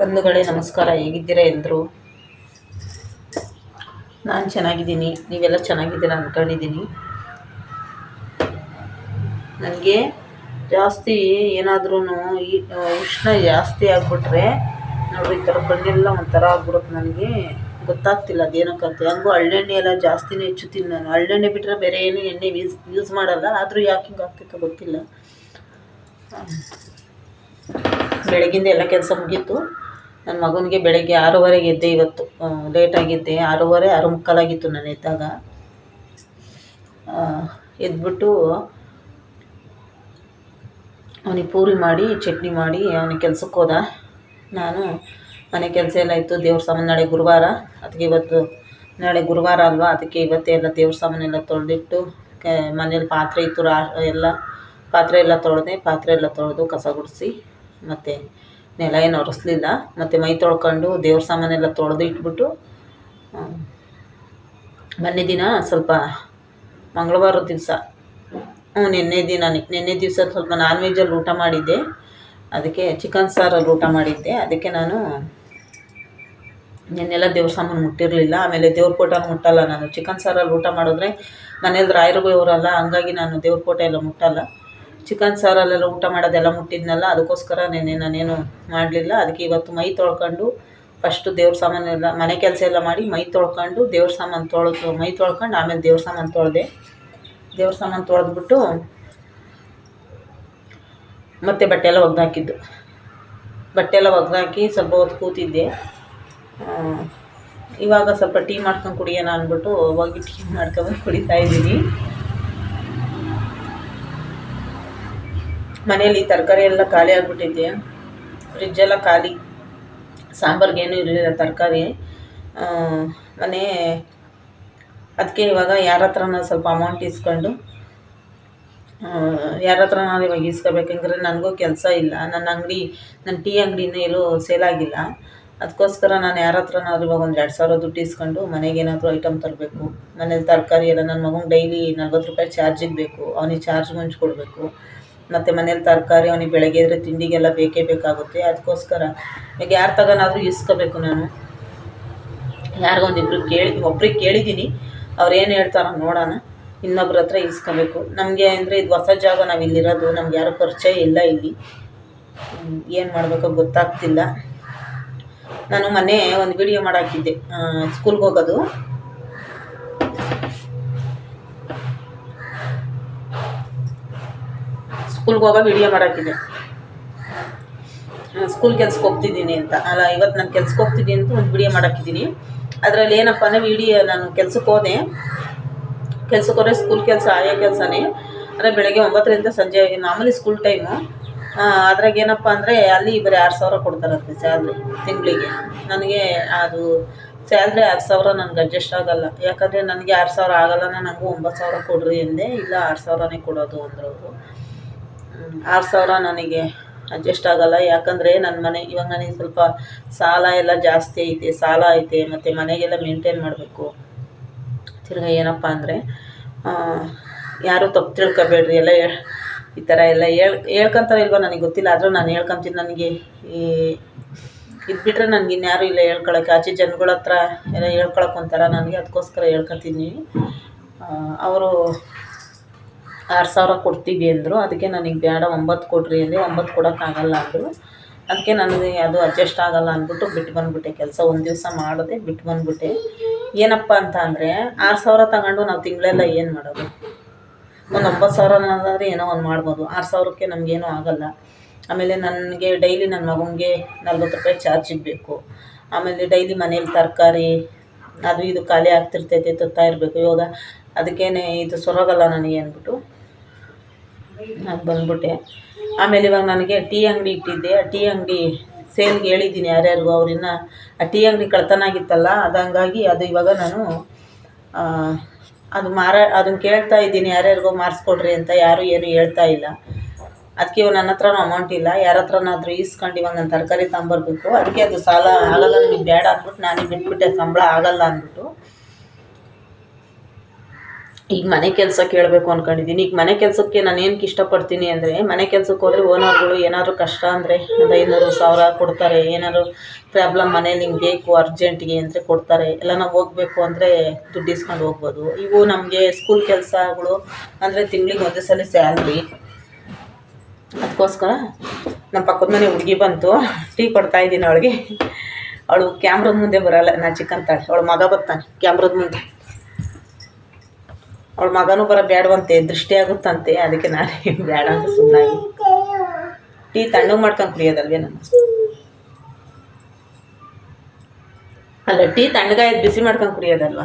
ಬಂಧುಗಳೇ ನಮಸ್ಕಾರ. ಹೇಗಿದ್ದೀರಾ ಎಲ್ಲರೂ? ನಾನು ಚೆನ್ನಾಗಿದ್ದೀನಿ, ನೀವೆಲ್ಲ ಚೆನ್ನಾಗಿದ್ದೀರಾ ಅಂದ್ಕೊಂಡಿದ್ದೀನಿ. ನನಗೆ ಜಾಸ್ತಿ ಏನಾದ್ರೂ ಈ ಉಷ್ಣ ಜಾಸ್ತಿ ಆಗಿಬಿಟ್ರೆ ನೋಡ್ರಿ, ಈ ಥರ ಕಣ್ಣೆಲ್ಲ ಒಂಥರ ಆಗ್ಬಿಡುತ್ತೆ. ನನಗೆ ಗೊತ್ತಾಗ್ತಿಲ್ಲ ಅದೇನಕ್ಕಂತ. ಹಂಗೂ ಹಳ್ಳೆಣ್ಣೆ ಎಲ್ಲ ಜಾಸ್ತಿನೇ ಹೆಚ್ಚುತ್ತೀನಿ ನಾನು. ಹಳ್ಳೆಣ್ಣೆ ಬಿಟ್ಟರೆ ಬೇರೆ ಏನು ಎಣ್ಣೆ ಯೂಸ್ ಮಾಡಲ್ಲ. ಆದರೂ ಯಾಕೆ ಹಿಂಗೆ ಆಗ್ತಿತ್ತು ಗೊತ್ತಿಲ್ಲ. ಬೆಳಗಿಂದ ಎಲ್ಲ ಕೆಲಸ ಮುಗೀತು. ನನ್ನ ಮಗನಿಗೆ ಬೆಳಗ್ಗೆ 6:30ಗೆ ಎದ್ದೆ. ಇವತ್ತು ಲೇಟಾಗಿದ್ದೆ. 6:30 6:45 ನಾನು ಎದ್ದಾಗ. ಎದ್ಬಿಟ್ಟು ಅವನಿಗೆ ಪೂರಿ ಮಾಡಿ ಚಟ್ನಿ ಮಾಡಿ ಅವನಿಗೆ ಕೆಲ್ಸಕ್ಕೆ ಹೋದ. ನಾನು ಮನೆ ಕೆಲಸ ಎಲ್ಲ ಇತ್ತು. ದೇವ್ರ ಸಾಮಾನು, ನಾಳೆ ಗುರುವಾರ, ಅದಕ್ಕೆ ಇವತ್ತು ನಾಳೆ ಗುರುವಾರ ಅಲ್ವಾ, ಅದಕ್ಕೆ ಇವತ್ತೇ ಎಲ್ಲ ದೇವ್ರ ಸಾಮಾನೆಲ್ಲ ತೊಳೆದಿಟ್ಟು ಮನೇಲಿ ಪಾತ್ರೆ ಇತ್ತು, ಎಲ್ಲ ಪಾತ್ರೆ ಎಲ್ಲ ತೊಳೆದೆ. ಪಾತ್ರೆ ಎಲ್ಲ ತೊಳೆದು ಕಸ ಗುಡಿಸಿ ಮತ್ತು ನೆಲ ಏನು ಒರೆಸ್ಲಿಲ್ಲ. ಮತ್ತು ಮೈ ತೊಳ್ಕೊಂಡು ದೇವ್ರ ಸಾಮಾನೆಲ್ಲ ತೊಳೆದು ಇಟ್ಬಿಟ್ಟು ಮೊನ್ನೆ ದಿನ ಸ್ವಲ್ಪ ಮಂಗಳವಾರದ ದಿವಸ ನಿನ್ನೆ ದಿವಸ ಸ್ವಲ್ಪ ನಾನ್ ವೆಜ್ಜಲ್ಲಿ ಊಟ ಮಾಡಿದ್ದೆ. ಅದಕ್ಕೆ ಚಿಕನ್ ಸಾರಲ್ಲಿ ಊಟ ಮಾಡಿದ್ದೆ. ಅದಕ್ಕೆ ನಾನು ನೆನ್ನೆಲ್ಲ ದೇವ್ರ ಸಾಮಾನು ಮುಟ್ಟಿರಲಿಲ್ಲ. ಆಮೇಲೆ ದೇವ್ರ ಫೋಟೋನ ಮುಟ್ಟಲ್ಲ ನಾನು. ಚಿಕನ್ ಸಾರಲ್ಲಿ ಊಟ ಮಾಡಿದ್ರೆ ಮನೇಲಿ ರಾಯರು ಇವರಲ್ಲ, ಹಂಗಾಗಿ ನಾನು ದೇವ್ರ ಫೋಟೋ ಎಲ್ಲ ಮುಟ್ಟಲ್ಲ. ಚಿಕನ್ ಸಾರಲ್ಲೆಲ್ಲ ಊಟ ಮಾಡೋದೆಲ್ಲ ಮುಟ್ಟಿದ್ನಲ್ಲ, ಅದಕ್ಕೋಸ್ಕರ ನೆನ್ನೆ ನಾನೇನು ಮಾಡಲಿಲ್ಲ. ಅದಕ್ಕೆ ಇವತ್ತು ಮೈ ತೊಳ್ಕೊಂಡು ಫಸ್ಟು ದೇವ್ರ ಸಾಮಾನೆಲ್ಲ ಮನೆ ಕೆಲಸ ಎಲ್ಲ ಮಾಡಿ ಮೈ ತೊಳ್ಕೊಂಡು ದೇವ್ರ ಸಾಮಾನು ತೊಳೆದು ಮೈ ತೊಳ್ಕೊಂಡು ಆಮೇಲೆ ದೇವ್ರ ಸಾಮಾನು ತೊಳೆದೆ. ದೇವ್ರ ಸಾಮಾನು ತೊಳೆದ್ಬಿಟ್ಟು ಮತ್ತು ಬಟ್ಟೆ ಎಲ್ಲ ಒಗ್ದಾಕಿದ್ದು. ಬಟ್ಟೆ ಎಲ್ಲ ಒಗ್ದಾಕಿ ಸ್ವಲ್ಪ ಹೊತ್ತು ಕೂತಿದ್ದೆ. ಇವಾಗ ಸ್ವಲ್ಪ ಟೀ ಮಾಡ್ಕೊಂಡು ಕುಡಿಯೋಣ ಅಂದ್ಬಿಟ್ಟು ಹೋಗಿ ಟೀ ಮಾಡ್ಕೊಂಡು ಕುಡಿತಾಯಿದ್ದೀನಿ. ಮನೇಲಿ ತರಕಾರಿ ಎಲ್ಲ ಖಾಲಿ ಆಗಿಬಿಟ್ಟಿದ್ದೆ. ಫ್ರಿಜ್ಜೆಲ್ಲ ಖಾಲಿ. ಸಾಂಬಾರ್ಗೇನೂ ಇರಲಿಲ್ಲ ತರಕಾರಿ. ಮನೆ ಅದಕ್ಕೆ ಇವಾಗ ಯಾರ ಹತ್ರನ ಸ್ವಲ್ಪ ಅಮೌಂಟ್ ಇಸ್ಕೊಂಡು ಯಾರ ಹತ್ರ ನಾನು ಇವಾಗ ಇಸ್ಕೋಬೇಕಂದ್ರೆ ನನಗೂ ಕೆಲಸ ಇಲ್ಲ. ನನ್ನ ಟೀ ಅಂಗಡಿನ ಎಲ್ಲೂ ಸೇಲಾಗಿಲ್ಲ. ಅದಕ್ಕೋಸ್ಕರ ನಾನು ಯಾರ ಹತ್ರನಾದ್ರೂ ಇವಾಗ ಒಂದು 2,000 ದುಡ್ಡು ಇಸ್ಕೊಂಡು ಮನೆಗೇನಾದರೂ ಐಟಮ್ ತರಬೇಕು. ಮನೇಲಿ ತರಕಾರಿ ಎಲ್ಲ ನನ್ನ ಮಗನಿಗೆ ಡೈಲಿ 40 ರೂಪಾಯಿ ಚಾರ್ಜಿಗೆ ಬೇಕು. ಅವನಿಗೆ ಚಾರ್ಜ್ ಕೊಡಬೇಕು. ಮತ್ತು ಮನೇಲಿ ತರಕಾರಿ ಅವನಿಗೆ ಬೆಳಗ್ಗೆ ಇದ್ರೆ ತಿಂಡಿಗೆಲ್ಲ ಬೇಕೇ ಬೇಕಾಗುತ್ತೆ. ಅದಕ್ಕೋಸ್ಕರ ಇವಾಗ ಯಾರ ತಗನಾದರೂ ಇಸ್ಕೋಬೇಕು ನಾನು. ಒಬ್ರಿಗೆ ಕೇಳಿದ್ದೀನಿ. ಅವ್ರು ಏನು ಹೇಳ್ತಾರೋ ನೋಡೋಣ. ಇನ್ನೊಬ್ರ ಹತ್ರ ಇಸ್ಕೋಬೇಕು. ನಮಗೆ ಅಂದರೆ ಇದು ಹೊಸ ಜಾಗ, ನಾವು ಇಲ್ಲಿರೋದು, ನಮ್ಗೆ ಯಾರೂ ಪರಿಚಯ ಇಲ್ಲ ಇಲ್ಲಿ. ಏನು ಮಾಡಬೇಕೋ ಗೊತ್ತಾಗ್ತಿಲ್ಲ. ನಾನು ಮೊನ್ನೆ ಒಂದು ವಿಡಿಯೋ ಮಾಡಾಕಿದ್ದೆ, ಸ್ಕೂಲ್ಗೆ ಹೋಗೋದು. ಸ್ಕೂಲ್ಗೆ ಹೋಗೋ ವಿಡಿಯೋ ಮಾಡಾಕಿದ್ದೆ. ಸ್ಕೂಲ್ ಕೆಲ್ಸಕ್ಕೆ ಹೋಗ್ತಿದ್ದೀನಿ ಅಂತ ಅಲ್ಲ, ಇವತ್ತು ನಾನು ಕೆಲ್ಸಕ್ಕೆ ಹೋಗ್ತಿದ್ದೀನಿ ಅಂತ ಒಂದು ವಿಡಿಯೋ ಮಾಡಾಕಿದ್ದೀನಿ. ಅದರಲ್ಲಿ ಏನಪ್ಪ ಅಂದರೆ ನಾನು ಕೆಲ್ಸಕ್ಕೆ ಹೋದೆ ಸ್ಕೂಲ್ ಕೆಲಸ ಆಯಾ ಕೆಲಸನೇ. ಅಂದರೆ ಬೆಳಗ್ಗೆ 9ರಿಂದ ಸಂಜೆ ಮಾಮೂಲಿ ಸ್ಕೂಲ್ ಟೈಮು. ಅದ್ರಾಗ ಏನಪ್ಪ ಅಂದರೆ ಅಲ್ಲಿ ಬರೀ 6,000 ಕೊಡ್ತಾರಂತೆ ಸ್ಯಾಲ್ರಿ ತಿಂಗಳಿಗೆ. ನನಗೆ ಅದು ಸ್ಯಾಲ್ರಿ 6,000 ನನಗೆ ಅಡ್ಜಸ್ಟ್ ಆಗೋಲ್ಲ. ಯಾಕಂದರೆ ನನಗೆ 6,000 ಆಗೋಲ್ಲ. ನನಗೂ 9,000 ಕೊಡ್ರಿ ಎಂದೆ. ಇಲ್ಲ 6,000ನೇ ಕೊಡೋದು ಅಂದ್ರವರು. 6,000 ನನಗೆ ಅಡ್ಜಸ್ಟ್ ಆಗೋಲ್ಲ. ಯಾಕಂದರೆ ನನ್ನ ಮನೆ ಇವಾಗ ನನಗೆ ಸ್ವಲ್ಪ ಸಾಲ ಎಲ್ಲ ಜಾಸ್ತಿ ಐತೆ. ಮತ್ತು ಮನೆಗೆಲ್ಲ ಮೇಂಟೈನ್ ಮಾಡಬೇಕು. ತಿರ್ಗಿ ಏನಪ್ಪ ಅಂದರೆ ಯಾರೂ ತಪ್ಪು ತಿಳ್ಕೊಬೇಡ್ರಿ. ಎಲ್ಲ ಈ ಥರ ಎಲ್ಲ ಹೇಳ್ಕೊಂತಾರೆ ಇಲ್ವ ನನಗೆ ಗೊತ್ತಿಲ್ಲ. ಆದರೂ ನಾನು ಹೇಳ್ಕೊತೀನಿ. ನನಗೆ ಇದು ಬಿಟ್ಟರೆ ನನಗೆ ಇನ್ಯಾರೂ ಇಲ್ಲ ಹೇಳ್ಕೊಳಕ್ಕೆ. ಆಚೆ ಜನಗಳ ಹತ್ರ ಎಲ್ಲ ಹೇಳ್ಕೊಳಕ್ಕೆ ಒಂಥರ ನನಗೆ. ಅದಕ್ಕೋಸ್ಕರ ಹೇಳ್ಕೊತೀನಿ. ಅವರು 6,000 ಕೊಡ್ತೀವಿ ಅಂದರು. ಅದಕ್ಕೆ ನನಗೆ ಬೇಡ 9 ಕೊಡ್ರಿ ಅಂದೆ. 9 ಕೊಡೋಕ್ಕಾಗಲ್ಲ ಅಂದರು. ಅದಕ್ಕೆ ನನಗೆ ಅದು ಅಡ್ಜಸ್ಟ್ ಆಗೋಲ್ಲ ಅಂದ್ಬಿಟ್ಟು ಬಿಟ್ಟು ಬಂದುಬಿಟ್ಟೆ. ಕೆಲಸ ಒಂದು ದಿವಸ ಮಾಡಿದೆ, ಬಿಟ್ಟು ಬಂದುಬಿಟ್ಟೆ. ಏನಪ್ಪ ಅಂತ ಅಂದರೆ 6,000 ತಗೊಂಡು ನಾವು ತಿಂಗಳೆಲ್ಲ ಏನು ಮಾಡೋದು? ಒಂದು 9,000 ಏನೋ ಒಂದು ಮಾಡ್ಬೋದು. 6,000ಕ್ಕೆ ನಮಗೇನೂ ಆಗೋಲ್ಲ. ಆಮೇಲೆ ನನಗೆ ಡೈಲಿ ನನ್ನ ಮಗನಿಗೆ 40 ರೂಪಾಯಿ ಚಾರ್ಜಿಗೆ ಬೇಕು. ಆಮೇಲೆ ಡೈಲಿ ಮನೇಲಿ ತರಕಾರಿ ಅದು ಇದು ಖಾಲಿ ಆಗ್ತಿರ್ತೈತೆ, ತರ್ತಾ ಇರಬೇಕು. ಇವಾಗ ಅದಕ್ಕೇನೆ ಇದು ಸೊರಗಲ್ಲ ನನಗೆ ಅಂದ್ಬಿಟ್ಟು ನಾನು ಬಂದ್ಬಿಟ್ಟೆ. ಆಮೇಲೆ ಇವಾಗ ನನಗೆ ಟೀ ಅಂಗಡಿ ಇಟ್ಟಿದ್ದೆ. ಆ ಟೀ ಅಂಗಡಿ ಸೇಲ್ಗೆ ಹೇಳಿದ್ದೀನಿ ಯಾರ್ಯಾರಿಗೂ. ಅವ್ರಿನ್ನ ಆ ಟೀ ಅಂಗಡಿ ಕಳ್ತನ ಆಗಿತ್ತಲ್ಲ, ಅದು ಹಂಗಾಗಿ ಅದು ಇವಾಗ ನಾನು ಅದನ್ನು ಕೇಳ್ತಾ ಇದ್ದೀನಿ ಯಾರ್ಯಾರಿಗೋ ಮಾರಿಸ್ಕೊಡ್ರಿ ಅಂತ. ಯಾರೂ ಏನು ಹೇಳ್ತಾ ಇಲ್ಲ. ಅದಕ್ಕೆ ಇವಾಗ ನನ್ನ ಹತ್ರನೂ ಅಮೌಂಟ್ ಇಲ್ಲ. ಯಾರ ಹತ್ರನಾದ್ರೂ ಇಸ್ಕೊಂಡು ಇವಾಗ ನಾನು ತರಕಾರಿ ತಗೊಂಬರ್ಬೇಕು. ಅದಕ್ಕೆ ಅದು ಸಾಲ ಆಗಲ್ಲ ನನಗೆ, ಬೇಡ ಅಂದ್ಬಿಟ್ಟು ನಾನೇ ಬಿಟ್ಬಿಟ್ಟೆ. ಸಂಬಳ ಆಗಲ್ಲ ಅಂದ್ಬಿಟ್ಟು ಈಗ ಮನೆ ಕೆಲಸ ಕೇಳಬೇಕು ಅಂದ್ಕೊಂಡಿದ್ದೀನಿ. ಈಗ ಮನೆ ಕೆಲಸಕ್ಕೆ ನಾನು ಏನಕ್ಕೆ ಇಷ್ಟಪಡ್ತೀನಿ ಅಂದರೆ, ಮನೆ ಕೆಲ್ಸಕ್ಕೆ ಹೋದರೆ ಓನರ್ಗಳು ಏನಾದರೂ ಕಷ್ಟ ಅಂದರೆ ಒಂದು 500-1000 ಕೊಡ್ತಾರೆ. ಏನಾದ್ರು ಪ್ರಾಬ್ಲಮ್ ಮನೇಲಿ ಹಿಂಗೆ ಬೇಕು ಅರ್ಜೆಂಟಿಗೆ ಅಂದರೆ ಕೊಡ್ತಾರೆ. ಎಲ್ಲ ನಾವು ಹೋಗ್ಬೇಕು ಅಂದರೆ ದುಡ್ಡು ಇಸ್ಕೊಂಡು ಹೋಗ್ಬೋದು. ಇವು ನಮಗೆ ಸ್ಕೂಲ್ ಕೆಲಸಗಳು ಅಂದರೆ ತಿಂಗ್ಳಿಗೆ ಒಂದೇ ಸಲ ಸ್ಯಾಲ್ರಿ. ಅದಕ್ಕೋಸ್ಕರ ನಮ್ಮ ಪಕ್ಕದ ಮನೆ ಹುಡುಗಿ ಬಂತು, ಟೀ ಕೊಡ್ತಾಯಿದ್ದೀನಿ ಅವಳಿಗೆ. ಅವಳು ಕ್ಯಾಮ್ರದ ಮುಂದೆ ಬರೋಲ್ಲ, ನಾಚಿಕಂತಾಳೆ. ಅವಳ ಮಗ ಬರ್ತಾನೆ ಕ್ಯಾಮ್ರದ ಮುಂದೆ, ಅವಳ ಮಗನೂ ಬೇಡವಂತೆ, ದೃಷ್ಟಿ ಆಗುತ್ತಂತೆ. ಅದಕ್ಕೆ ನಾನು ಬೇಡ ಅಂತ ಸುಮ್ಮನಾಗಿ. ಟೀ ತಣ್ಣಗೆ ಮಾಡ್ಕೊಂಡು ಕುಡಿಯೋದಲ್ವೇ ನಾನು? ಅಲ್ಲ, ಟೀ ತಣ್ಣಗಾಯ್ತು ಬಿಸಿ ಮಾಡ್ಕೊಂಡು ಕುಡಿಯೋದಲ್ವ?